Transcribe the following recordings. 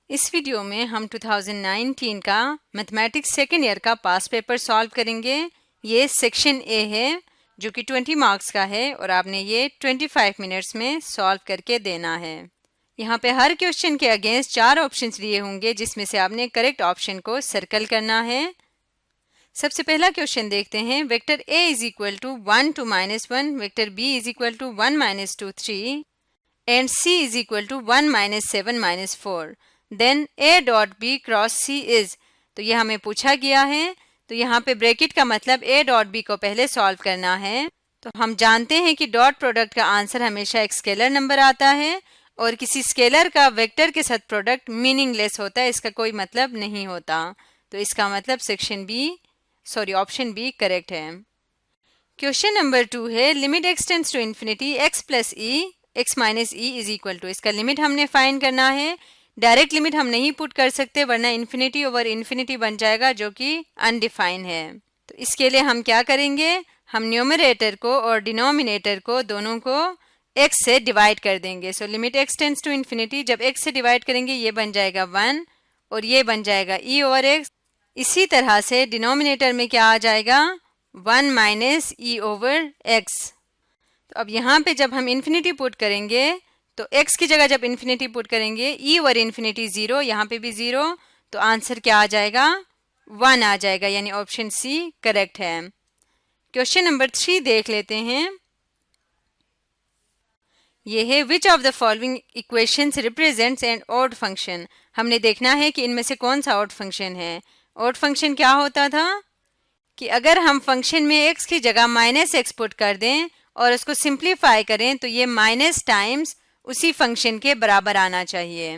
इस वीडियो में हम 2019 का मैथमेटिक्स सेकेंड ईयर का पास्ट पेपर सॉल्व करेंगे। ये सेक्शन ए है जो कि 20 मार्क्स का है और आपने ये 25 मिनट्स में सॉल्व करके देना है। यहाँ पे हर क्वेश्चन के अगेंस्ट 4 ऑप्शंस दिए होंगे जिसमें से आपने करेक्ट ऑप्शन को सर्कल करना है। सबसे पहला क्वेश्चन देखते हैं। Vector a is equal to 1 2 -1, vector b is equal to 1 -2 3 and c is equal to 1 -7 -4, then a dot b cross c is. तो ये हमें पूछा गया है, तो यहाँ पे ब्रैकेट का मतलब a डॉट b को पहले सॉल्व करना है। तो हम जानते हैं कि डॉट प्रोडक्ट का आंसर हमेशा एक स्केलर नंबर आता है और किसी स्केलर का वेक्टर के साथ प्रोडक्ट मीनिंगलेस होता है, इसका कोई मतलब नहीं होता। तो इसका मतलब ऑप्शन बी करेक्ट है। क्वेश्चन नंबर 2 है। Limit x tends to infinity x plus E x minus E is equal to. इसका लिमिट हमने फाइंड करना है। डायरेक्ट लिमिट हम नहीं पुट कर सकते वरना इन्फिनिटी ओवर इन्फिनिटी बन जाएगा जो कि अनडिफाइन है। तो इसके लिए हम क्या करेंगे, हम न्यूमरेटर को और डिनोमिनेटर को दोनों को x से डिवाइड कर देंगे। So limit x tends to infinity, जब x से डिवाइड करेंगे ये बन जाएगा 1 और ये बन जाएगा e ओवर x। इसी तरह से डिनोमिनेटर में क्या आ जाएगा, 1 माइनस ई ओवर x। तो अब यहाँ पे जब हम इन्फिनिटी पुट करेंगे तो x की जगह जब इन्फिनिटी पुट करेंगे e ओवर इन्फिनिटी 0, यहाँ पे भी 0, तो आंसर क्या आ जाएगा, 1 आ जाएगा, यानी ऑप्शन सी करेक्ट है। क्वेश्चन नंबर 3 देख लेते हैं। ये है which of the following equations represents an odd function. हमने देखना है कि इनमें से कौन सा ऑड फंक्शन है। ऑड फंक्शन क्या होता था कि अगर हम फंक्शन में x की जगह -x पुट कर दें और उसको सिंप्लीफाई करें तो ये माइनस टाइम्स उसी फंक्शन के बराबर आना चाहिए।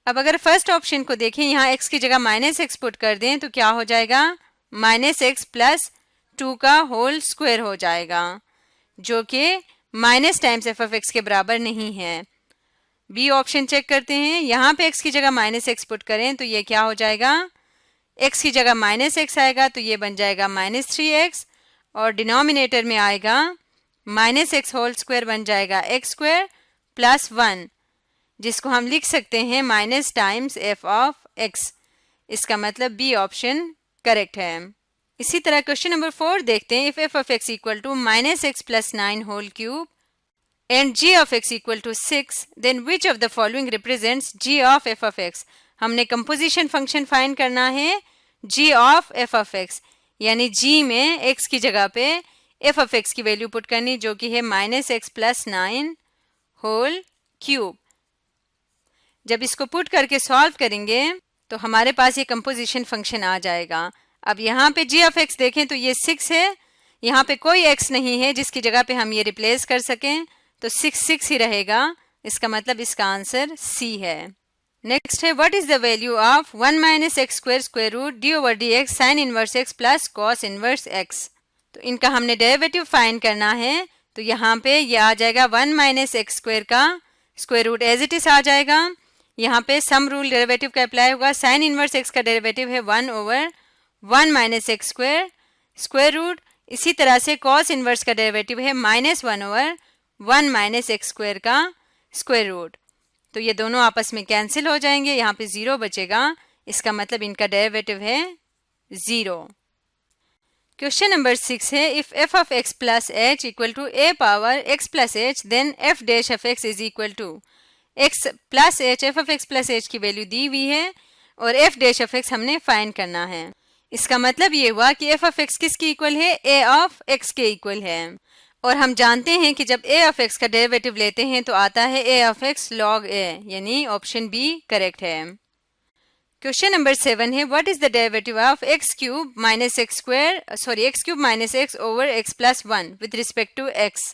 अब अगर फर्स्ट ऑप्शन को देखें, यहाँ x की जगह -x पुट कर दें तो क्या हो जाएगा, -x प्लस 2 का होल स्क्वायर हो जाएगा जो कि minus times F of x के बराबर नहीं है। बी ऑप्शन चेक करते हैं। यहाँ पे x की जगह -x पुट करें तो ये क्या हो जाएगा, x की जगह -x आएगा तो ये बन जाएगा -3x और डिनोमिनेटर में आएगा -x होल स्क्वायर बन जाएगा x स्क्वायर प्लस 1, जिसको हम लिख सकते हैं minus times F of x। इसका मतलब बी ऑप्शन करेक्ट है। इसी तरह क्वेश्चन नंबर 4 देखते हैं। If F of x equal to -x plus 9 whole cube and g of x equal to 6, then which of the following represents g of f of x। हमने composition function find करना है g of f of x, यानी g में x की जगह पे f of x की value put करनी जो कि है -x प्लस 9 होल क्यूब। जब इसको पुट करके सॉल्व करेंगे तो हमारे पास ये कंपोजिशन फंक्शन आ जाएगा। अब यहाँ पे g ऑफ x देखें तो ये 6 है, यहाँ पे कोई x नहीं है जिसकी जगह पे हम ये रिप्लेस कर सकें, तो 6 ही रहेगा। इसका मतलब इसका आंसर C है। नेक्स्ट है what is the value of 1 minus X square square root D over D X sine inverse X plus cos inverse X. तो इनका हमने डेरिवेटिव फाइंड करना है। तो यहाँ पे ये आ जाएगा 1 माइनस एक्स स्क्वायर का square root as it is आ जाएगा। यहाँ पे सम रूल डेरिवेटिव का अप्लाई होगा। साइन इनवर्स एक्स का डेरिवेटिव है 1 over 1 minus X square square root. इसी तरह से कॉस इनवर्स का डेरिवेटिव है -1 ओवर 1 माइनस एक्स स्क्वायर का स्क्वायर रूट। तो ये दोनों आपस में कैंसिल हो जाएंगे, यहाँ पे 0 बचेगा। इसका मतलब इनका डेरिवेटिव है 0। क्वेश्चन नंबर 6 है। If f of x plus h equal to a power x plus h, then f dash of x is equal to x plus h। f of x plus h की value दी हुई है और f dash of x हमने find करना है। इसका मतलब ये हुआ कि f ऑफ x किसकी इक्वल है, a ऑफ x के इक्वल है। और हम जानते हैं कि जब a ऑफ x का डेरिवेटिव लेते हैं तो आता है a of x log a, यानी ऑप्शन बी करेक्ट है। क्वेश्चन नंबर 7 है। What is the derivative of x cube minus X square x cube minus X over x plus 1 with respect to x।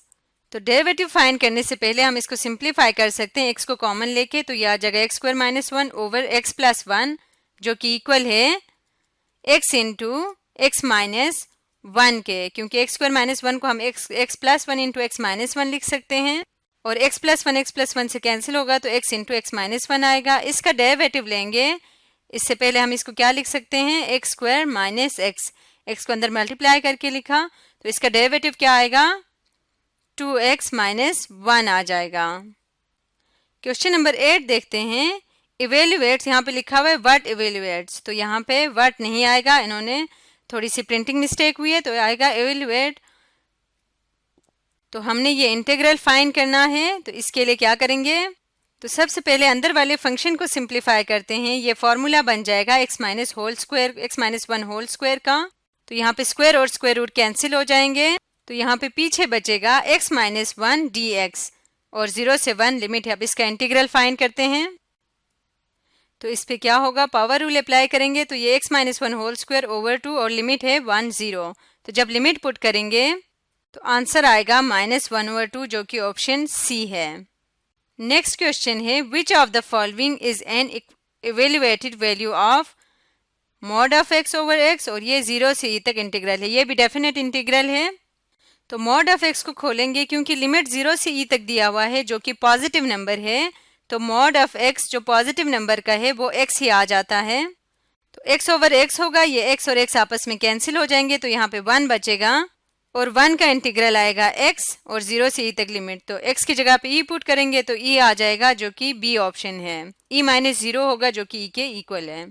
तो derivative find करने से पहले हम इसको simplify कर सकते हैं x को कॉमन लेके, तो यह आ जाएगा x square minus 1 over x plus 1 जो कि इक्वल है x इंटू एक्स माइनस 1 के, क्योंकि एक्स स्क्वायर माइनस 1 को हम x plus 1 into x minus 1 लिख सकते हैं और x प्लस 1 से कैंसिल होगा तो x इंटू एक्स माइनस 1 आएगा। इसका डेरिवेटिव लेंगे, इससे पहले हम इसको क्या लिख सकते हैं, एक्स स्क्वायर माइनस एक्स को अंदर मल्टीप्लाई करके लिखा तो इसका डेरिवेटिव क्या आएगा, 2x माइनस 1 आ जाएगा। क्वेश्चन नंबर 8 देखते हैं। इवेल्युएट्स यहाँ पे लिखा हुआ है व्हाट इवेल्युएट्स, तो यहाँ पे व्हाट नहीं आएगा, इन्होंने थोड़ी सी प्रिंटिंग मिस्टेक हुई है, तो आएगा इवेल्युएट। तो हमने ये इंटीग्रल फाइंड करना है, तो इसके लिए क्या करेंगे, तो सबसे पहले अंदर वाले फंक्शन को सिंप्लीफाई करते हैं। ये फॉर्मूला बन जाएगा x minus whole square, x minus 1 whole square का। तो यहाँ पे स्क्वायर और स्क्वायर रूट कैंसिल हो जाएंगे, तो यहाँ पे पीछे बचेगा x माइनस 1 dx और 0 से 1 लिमिट है। अब इसका इंटीग्रल फाइंड करते हैं, तो इस पे क्या होगा, पावर रूल अप्लाई करेंगे, तो ये x minus 1 whole square over 2 और लिमिट है 1 0। तो जब लिमिट पुट करेंगे तो आंसर आएगा -1 ओवर 2, जो कि ऑप्शन सी है। नेक्स्ट क्वेश्चन है which of the following is an evaluated value of mod of x over x, और ये 0 से e तक इंटीग्रल है, ये भी डेफिनेट इंटीग्रल है। तो मॉड ऑफ x को खोलेंगे, क्योंकि लिमिट 0 से e तक दिया हुआ है जो कि पॉजिटिव नंबर है, तो मॉड ऑफ x जो पॉजिटिव नंबर का है वो x ही आ जाता है। तो x ओवर x होगा, ये x और x आपस में कैंसिल हो जाएंगे, तो यहाँ पे 1 बचेगा और 1 का इंटीग्रल आएगा x और 0 से e तक लिमिट, तो x की जगह पे e पुट करेंगे तो e आ जाएगा, जो कि बी ऑप्शन है। e माइनस 0 होगा, जो कि e के इक्वल है।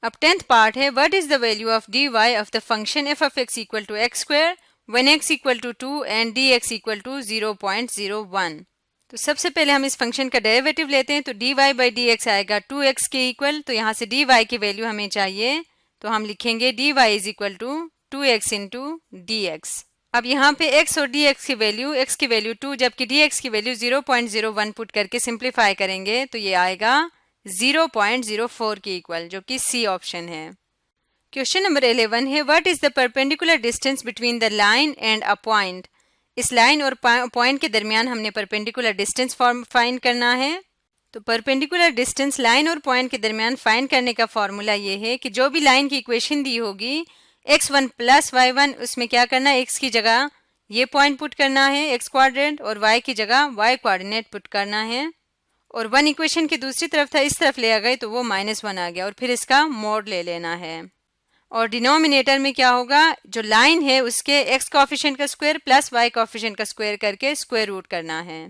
अब 10th पार्ट है what is the value of dy of the function f of x equal to x square when x equal to 2 and dx equal to 0.01। तो सबसे पहले हम इस फंक्शन का डेरिवेटिव लेते हैं, तो dy बाई dx आएगा 2x के इक्वल, तो यहाँ से dy की वैल्यू हमें चाहिए, तो हम लिखेंगे dy is equal to 2x into dx। अब यहाँ पे x और dx की वैल्यू, x की वैल्यू 2 जबकि dx की वैल्यू 0.01 पुट करके सिंप्लीफाई करेंगे, तो ये आएगा 0.04 के इक्वल, जो कि सी ऑप्शन है। क्वेश्चन नंबर 11 है what is the perpendicular distance between the line and a point. इस लाइन और पॉइंट के दरमियान हमने परपेंडिकुलर डिस्टेंस फाइंड करना है। तो परपेंडिकुलर डिस्टेंस लाइन और पॉइंट के दरमियान फाइंड करने का फॉर्मूला ये है कि जो भी लाइन की इक्वेशन दी होगी x1 प्लस y1, उसमें क्या करना है, x की जगह ये पॉइंट पुट करना है x क्वाड्रेंट और y की जगह y कोऑर्डिनेट पुट करना है। और 1 इक्वेशन की दूसरी तरफ था, इस तरफ ले आ गए तो वो -1 आ गया, और फिर इसका मोड ले लेना है। और डिनोमिनेटर में क्या होगा, जो लाइन है उसके x कोएफिशिएंट का स्क्वायर प्लस y कोएफिशिएंट का स्क्वायर करके स्क्वायर रूट करना है।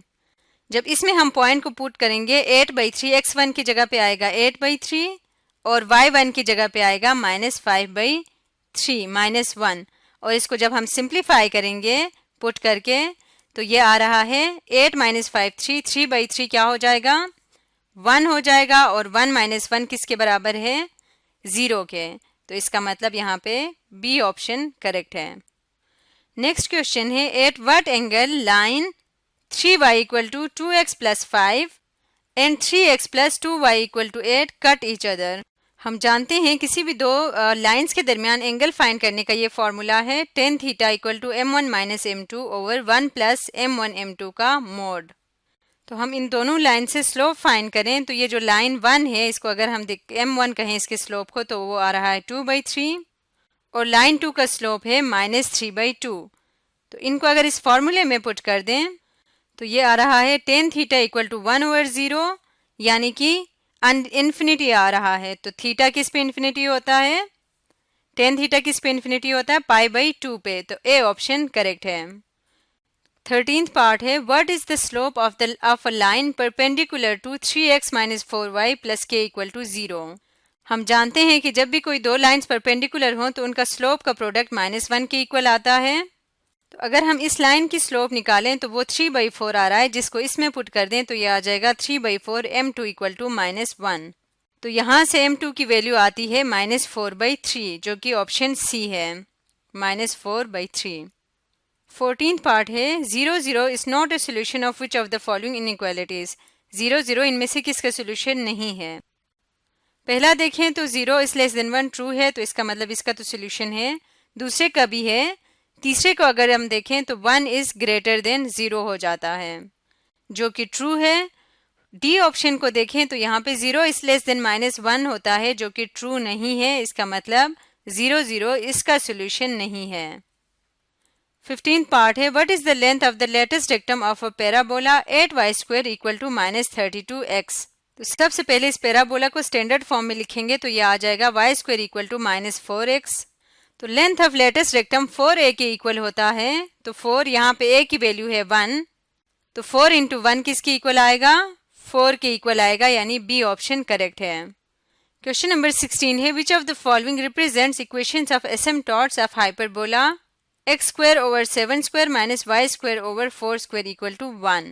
जब इसमें हम पॉइंट को पुट करेंगे 8/3, x1 की जगह पे आएगा 8/3 और y1 की जगह पे आएगा -5/3 -1, और इसको जब हम सिंप्लीफाई करेंगे पुट करके तो ये आ रहा है 8 - 5 3/3 क्या हो जाएगा 1 हो जाएगा, और 1 - 1 किसके बराबर है 0 के, तो इसका मतलब यहाँ पे बी ऑप्शन करेक्ट है। नेक्स्ट क्वेश्चन है at what angle line 3y equal to 2x plus 5 and 3x plus 2y equal to 8 cut each other. हम जानते हैं किसी भी दो लाइंस के दरमियान एंगल फाइंड करने का ये फॉर्मूला है tan theta equal to m1 minus m2 over 1 plus m1 m2 का मोड। तो हम इन दोनों लाइन से स्लोप फाइंड करें, तो ये जो लाइन 1 है इसको अगर हम m1 कहें इसके स्लोप को, तो वो आ रहा है 2/3 और लाइन 2 का स्लोप है -3/2। तो इनको अगर इस फॉर्मूले में पुट कर दें तो ये आ रहा है tan थीटा इक्वल टू 1/0, यानी कि इन्फिनिटी आ रहा है। तो थीटा किस पे इन्फिनिटी होता है, tan थीटा किस पे इन्फिनिटी होता है π/2 पे, तो ए ऑप्शन करेक्ट है। 13th पार्ट है what is the slope of a line perpendicular to 3x - 4y plus k equal to 0। हम जानते हैं कि जब भी कोई दो लाइंस परपेंडिकुलर हों तो उनका स्लोप का प्रोडक्ट -1 के इक्वल आता है। तो अगर हम इस लाइन की स्लोप निकालें तो वो 3/4 आ रहा है, जिसको इसमें पुट कर दें तो ये आ जाएगा 3/4 m2 इक्वल टू -1। तो यहाँ से m2 की वैल्यू आती है -4/3, जो कि ऑप्शन सी है, -4/3। 14th पार्ट है 0 0 is not a solution of which of the following inequalities. 0 0 इनमें से किसका सोल्यूशन नहीं है। पहला देखें तो 0 इज लेस देन 1 ट्रू है, तो इसका मतलब इसका तो सोल्यूशन है। दूसरे का भी है। तीसरे को अगर हम देखें तो 1 इज ग्रेटर देन 0 हो जाता है, जो कि ट्रू है। डी ऑप्शन को देखें तो यहाँ पे 0 इज लेस देन -1 होता है, जो कि ट्रू नहीं है। इसका मतलब 0 0 इसका सोल्यूशन नहीं है। 15th पार्ट है what is the length of the latus rectum of a parabola 8y² equal to -32x। तो सबसे पहले इस पैराबोला को स्टैंडर्ड फॉर्म में लिखेंगे तो यह आ जाएगा y² इक्वल टू -4x। तो length of latus rectum 4a के इक्वल होता है, तो 4 यहाँ पे a की वैल्यू है 1, तो 4 इंटू 1 किसके इक्वल आएगा 4 के इक्वल आएगा, यानी बी ऑप्शन करेक्ट है। क्वेश्चन नंबर 16 है which of the following represents equations of asymptotes of hyperbola x square over 7 square minus Y square over 4 square equal to 1।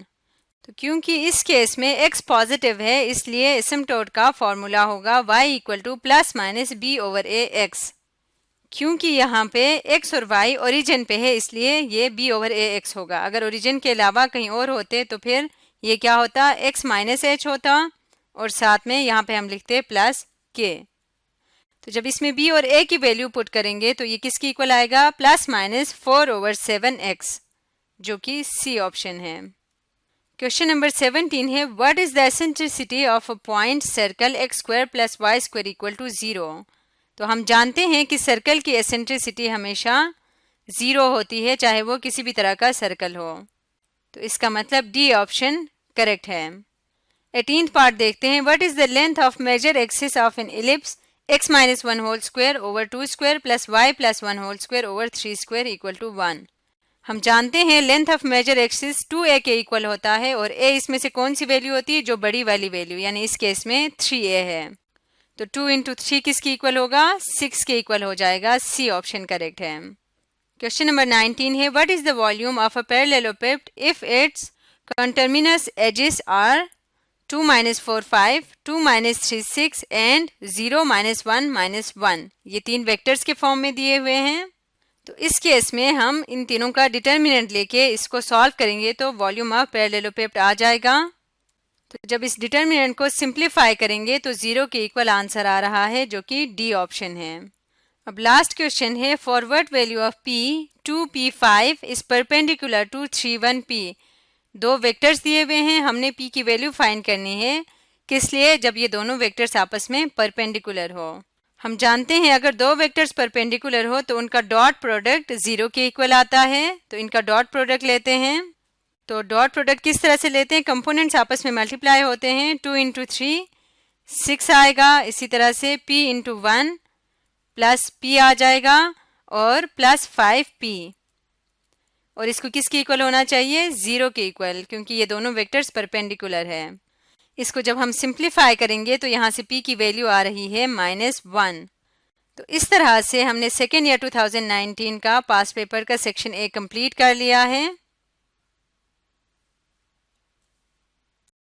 तो क्योंकि इस केस में x पॉजिटिव है इसलिए एसिम्पटोट का फॉर्मूला होगा y equal to plus minus B over A X. क्योंकि यहाँ पे x और y ओरिजिन पे है इसलिए ये b ओवर ए एक्स होगा। अगर ओरिजिन के अलावा कहीं और होते तो फिर ये क्या होता, x माइनस एच होता और साथ में यहाँ पे हम लिखते प्लस k। तो जब इसमें b और a की वैल्यू पुट करेंगे तो ये किसकी इक्वल आएगा, प्लस माइनस 4 ओवर 7x, जो कि सी ऑप्शन है। क्वेश्चन नंबर 17 है what is the eccentricity of a point circle x square plus Y square equal to 0। तो हम जानते हैं कि सर्कल की एसेंट्रिसिटी हमेशा 0 होती है, चाहे वो किसी भी तरह का सर्कल हो। तो इसका मतलब डी ऑप्शन करेक्ट है। 18th पार्ट देखते हैं what is the length of major axis of an ellipse x minus 1 whole square over 2 square plus Y plus 1 whole square over 3 square equal to 1। हम जानते हैं length of major axis 2a के equal होता है और a इसमें से कौन सी वैल्यू होती है, जो बड़ी वाली वैल्यू, यानी इस केस में 3a है। तो 2 इंटू 3 किसकी इक्वल होगा, 6 के इक्वल हो जाएगा, सी ऑप्शन करेक्ट है। क्वेश्चन नंबर 19 है what is the volume of a parallelepiped if its coterminous edges are 2 minus 4 5, 2 minus 3 6 and 0 minus 1 minus 1। ये तीन वेक्टर्स के फॉर्म में दिए हुए हैं। तो इस केस में हम इन तीनों का डिटर्मिनेंट लेके इसको सॉल्व करेंगे तो वॉल्यूम ऑफ पैरेललोपेप्ड आ जाएगा। तो जब इस डिटर्मिनेंट को सिंप्लीफाई करेंगे तो 0 के इक्वल आंसर आ रहा है, जो कि डी ऑप्शन है। अब लास्ट क्वेश्चन है for what value of p 2p5 is perpendicular to 3 1p। दो वेक्टर्स दिए हुए हैं, हमने p की वैल्यू फाइंड करनी है, किस लिए, जब ये दोनों वेक्टर्स आपस में परपेंडिकुलर हो। हम जानते हैं अगर दो वेक्टर्स परपेंडिकुलर हो तो उनका डॉट प्रोडक्ट 0 के इक्वल आता है। तो इनका डॉट प्रोडक्ट लेते हैं। तो डॉट प्रोडक्ट किस तरह से लेते हैं, कंपोनेंट्स आपस में मल्टीप्लाई होते हैं, 2 इंटू 3 6 आएगा, इसी तरह से p इंटू 1 प्लस p आ जाएगा और प्लस 5p, और इसको किसके इक्वल होना चाहिए, 0 के इक्वल, क्योंकि ये दोनों वेक्टर्स परपेंडिकुलर है। इसको जब हम सिंप्लीफाई करेंगे तो यहाँ से p की वैल्यू आ रही है -1। तो इस तरह से हमने सेकेंड ईयर 2019 का पास पेपर का सेक्शन A कंप्लीट कर लिया है।